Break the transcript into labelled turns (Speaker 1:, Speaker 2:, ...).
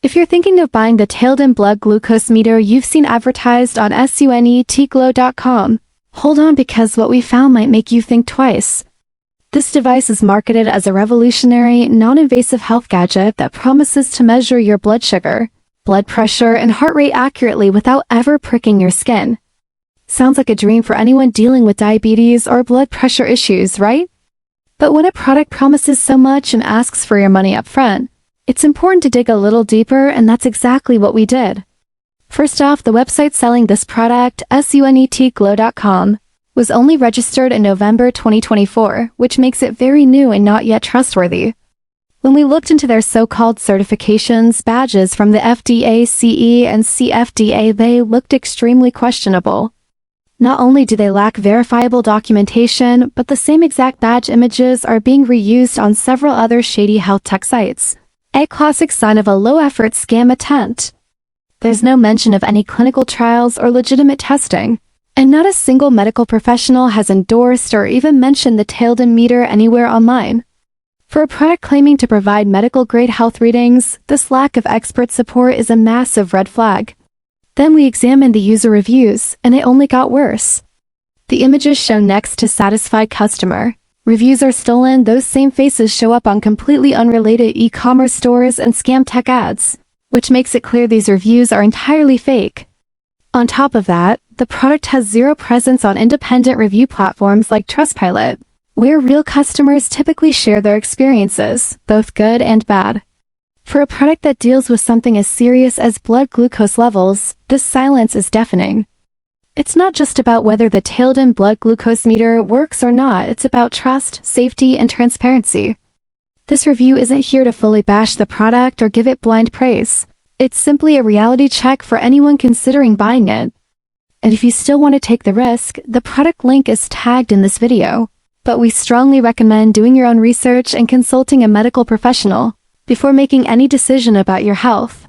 Speaker 1: If you're thinking of buying the TAILEDEN Blood Glucose Meter you've seen advertised on sunetglow.com, hold on because what we found might make you think twice. This device is marketed as a revolutionary, non-invasive health gadget that promises to measure your blood sugar, blood pressure, and heart rate accurately without ever pricking your skin. Sounds like a dream for anyone dealing with diabetes or blood pressure issues, right? But when a product promises so much and asks for your money up front, it's important to dig a little deeper, and that's exactly what we did. First off, the website selling this product, sunetglow.com, was only registered in November 2024, which makes it very new and not yet trustworthy. When we looked into their so-called certifications, badges from the FDA, CE, and CFDA, they looked extremely questionable. Not only do they lack verifiable documentation, but the same exact badge images are being reused on several other shady health tech sites. A classic sign of a low-effort scam attempt. There's no mention of any clinical trials or legitimate testing, and not a single medical professional has endorsed or even mentioned the TAILEDEN meter anywhere online. For a product claiming to provide medical-grade health readings, this lack of expert support is a massive red flag. Then we examined the user reviews, and it only got worse. The images shown next to satisfied customer. Reviews are stolen, those same faces show up on completely unrelated e-commerce stores and scam tech ads, which makes it clear these reviews are entirely fake. On top of that, the product has zero presence on independent review platforms like Trustpilot, where real customers typically share their experiences, both good and bad. For a product that deals with something as serious as blood glucose levels, this silence is deafening. It's not just about whether the TAILEDEN blood glucose meter works or not, it's about trust, safety, and transparency. This review isn't here to fully bash the product or give it blind praise. It's simply a reality check for anyone considering buying it. And if you still want to take the risk, the product link is tagged in this video. But we strongly recommend doing your own research and consulting a medical professional before making any decision about your health.